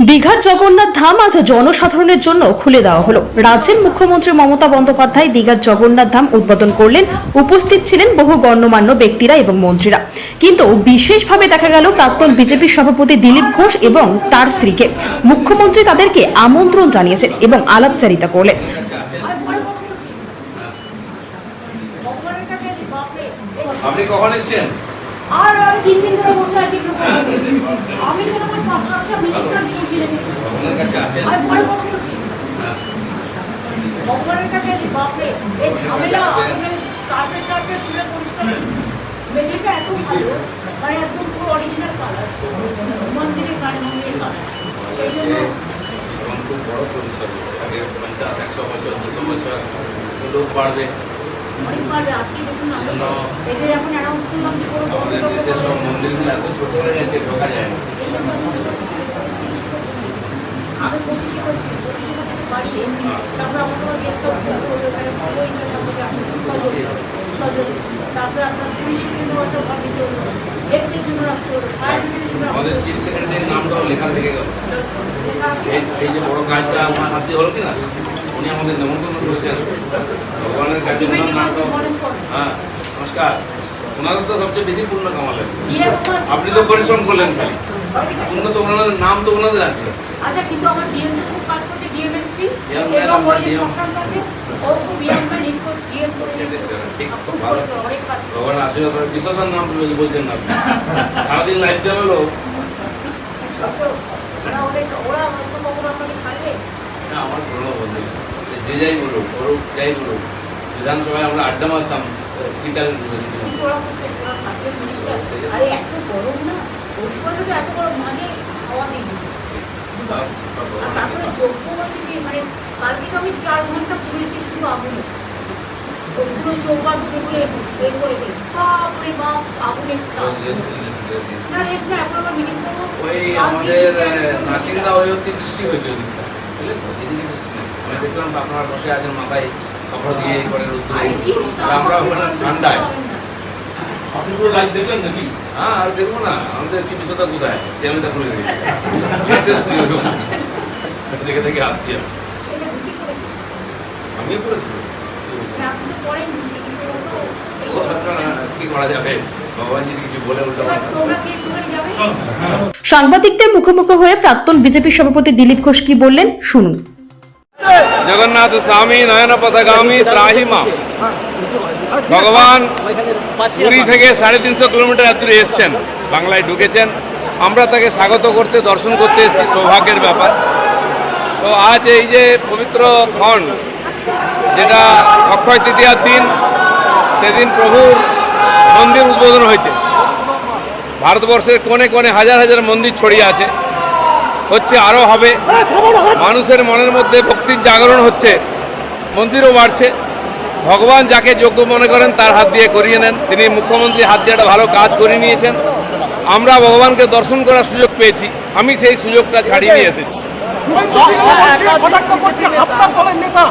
দীঘার জগন্নাথ ধাম আজ জনসাধারণের জন্য খুলে দেওয়া হলো। রাজ্যের মুখ্যমন্ত্রী মমতা বন্দ্যোপাধ্যায় দীঘার জগন্নাথ ধাম উদ্বোধন করলেন। উপস্থিত ছিলেন বহু গণ্যমান্য ব্যক্তিরা এবং মন্ত্রীরা। কিন্তু বিশেষভাবে দেখা গেল প্রাক্তন বিজেপি সভাপতি দিলীপ ঘোষ এবং তার স্ত্রীকে। মুখ্যমন্ত্রী তাদেরকে আমন্ত্রণ জানিয়েছেন এবং আলাপচারিতা করলেন। আপনি কখন এসেছেন? আর 3 দিন ধরে বসে আছি। আমি তো আমার 5 লাখ টাকা মিনিস্টার দিয়েছি রেখে। আপনার কাছে আছে? আর পরে কথা বলছি। ভগবানের কাছে আছি। বাপরে এই ঝামেলা আপনি কার্পেট পুরো পরিষ্কার। মেঝেটা এত ভালো, মানে একদম পুরো অরিজিনাল কালার। মন্দিরের কাঠমন্দিরের কালার। সেই জন্য খুব বড় পরিসর হচ্ছে। আগে 50-100 বছর 200 বছর লোক বাড়বে। অনেকবার আজকে দেখুন এদের এখন অ্যানাউন্স করলাম যে কোনো আমাদের দেশের সব মন্দিরগুলো এত ছোট হয়ে গেছে, ঢোকা যায় না। আমি পঁচিশে বাড়িয়ে তারপর আমাদের গেস্ট হাউস ছজন, তারপরে আপনার পুলিশের জন্য একটা ঘর দিতে হলো, হেলথের জন্য রাখতে হলো, ফায়ার ব্রিগেডের জন্য। আমাদের চিফ সেক্রেটারির নামটাও লেখা থেকে গেল। এই যে বড় কাজটা আমার হাত দিয়ে হলো কিনা, উনি আমাদের নেমন্তন্ন করেছেন ভগবানের কাছে। হ্যাঁ, নমস্কার। ওনাদের তো সবচেয়ে বেশি পূর্ণ কামালেন। আপনি তো পরিশ্রম করলেন খালি, পূর্ণ তো ওনাদের নাম তো ওনাদের আছে। আচ্ছা, কিন্তু আমার ডিএম খুব কাজ করছে, ডিএমএসপি এবং ওই যে শ্মশান কাছে ও খুব ডিএমএ রিপোর্ট ডিএম করে দিয়েছে। ঠিক, খুব ভালো, অনেক কাজ। ভগবান আশীর্বাদ করে। বিশ্বকার নাম বলছেন না আপনি, সারাদিন লাইভ চালালো। ওরা হয়তো কখনো আপনাকে ছাড়বে না, আমার পুরোনো বন্ধু, সে যে যাই বলুক, করুক যাই বলুক, বিধানসভায় আমরা আড্ডা মারতাম। স্পিকার আরে এত গরম না, ওই সময় তো এত গরম, মাঝে খাওয়া দিয়ে আর তারপরে যোগ্য হয়েছে কি, মানে কালকে তো আমি 4 ঘন্টা পুড়েছি শুধু আগুনে। ওগুলো চৌকা ঘুরে ঘুরে বের করে দিই। বাপরে বাপ, আগুনে না রেস্ট না, এখন আবার মিটিং করবো। ওই আমাদের নাসিন্দা ওই অব্দি বৃষ্টি হয়েছে ওদিকটা, বুঝলেন তো? এদিকে বৃষ্টি নেই। আমি দেখলাম আপনারা বসে আছেন মাথায় কাপড় দিয়ে করে রোদ্দুর, আমরা ওখানে ঠান্ডায়। আপনি পুরো লাইভ দেখলেন নাকি? হ্যাঁ, আর দেখবো না, আমাদের চিকিৎসা কোথায় চ্যানেলটা খুলে দিই, দেখে দেখে আসছি। আমিও করেছি। কি করা যাবে, ভগবান যদি কিছু বলে উল্টো। সাংবাদিকদের মুখোমুখি হয়ে প্রাক্তন বিজেপি সভাপতি দিলীপ ঘোষ কি বললেন শুনুন। জগন্নাথ স্বামী নয়ন পথগামী ত্রাহি মা। ভগবান পুরী থেকে 350 কিলোমিটার দূরে এসছেন, বাংলায় ঢুকেছেন। আমরা তাকে স্বাগত করতে, দর্শন করতে এসেছি, সৌভাগ্যের ব্যাপার। তো আজ এই যে পবিত্র ক্ষণ, যেটা অক্ষয় তৃতীয়ার দিন, সেদিন প্রভুর মন্দির উদ্বোধন হয়েছে। ভারতবর্ষের কোণে কোণে হাজার হাজার মন্দির ছড়িয়ে আছে, হচ্ছে, আরও হবে। মানুষের মনের মধ্যে ভক্তির জাগরণ হচ্ছে, মন্দিরও বাড়ছে। ভগবান যাকে যোগ্য মনে করেন তার হাত দিয়ে করিয়ে নেন। তিনি মুখ্যমন্ত্রী হাত দিয়ে একটা ভালো কাজ করে নিয়েছেন। আমরা ভগবানকে দর্শন করার সুযোগ পেয়েছি, আমি সেই সুযোগটা ছাড়িয়ে নিয়ে এসেছি।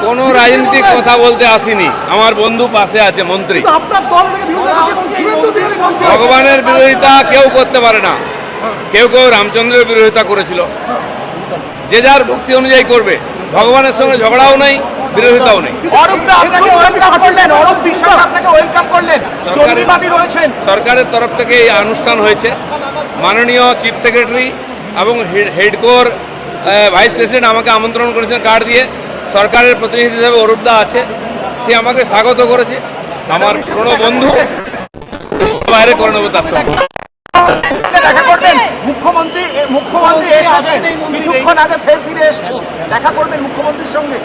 কোনো রাজনীতিক কথা বলতে আসিনি, আমার বন্ধু পাশে আছে মন্ত্রী। ভগবানের বিরোধিতা কেউ করতে পারে না। কেউ কেউ রামচন্দ্রের বিরোধিতা করেছিল, যে যার ভক্তি অনুযায়ী করবে। ভগবানের সঙ্গে ঝগড়াও নেই, বিরোধিতাও নেই। সরকারের তরফ থেকে এই অনুষ্ঠান হয়েছে। মাননীয় চিফ সেক্রেটারি এবং হেডকোর ভাইস প্রেসিডেন্ট আমাকে আমন্ত্রণ করেছেন কার্ড দিয়ে। সরকারের প্রতিনিধি হিসেবে অরূপদা আছে, সে আমাকে স্বাগত করেছে। আমার পুরনো বন্ধু, বাইরে করে নেবো তার সঙ্গে। দেখা করবেন মুখ্যমন্ত্রী এসেছেন, কিছুক্ষণ আগে ফিরে এসেছেন, দেখা করবেন মুখ্যমন্ত্রীর সঙ্গে।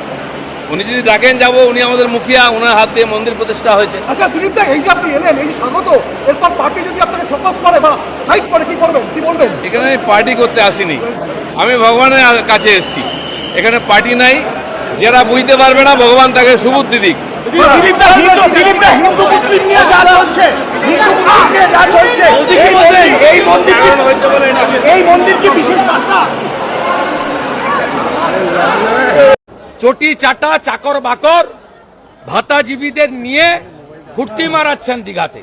উনি যদি ডাকেন যাবো, উনি আমাদের মুখিয়া, ওনার হাত দিয়ে মন্দির প্রতিষ্ঠা হয়েছে। আচ্ছা দিলীপ দা, এই যে আপনি এলেন, এই স্বাগত, এরপর পার্টি যদি আপনাকে ফোকাস করে বা সাইড করে, কি করবেন, কি বলবেন? এখানে আমি পার্টি করতে আসিনি, আমি ভগবানের কাছে এসেছি। এখানে পার্টি নাই। যারা বুঝতে পারবে না, ভগবান তাকে সুবুদ্ধি দিক। হিন্দু মুসলিম নিয়ে যা চলছে, এই মন্দির কি বিশেষ বার্তা? চটি চাটা চাকর বাকর ভাতাজীবীদের নিয়ে ফুর্তি মারাচ্ছেন দীঘাতে।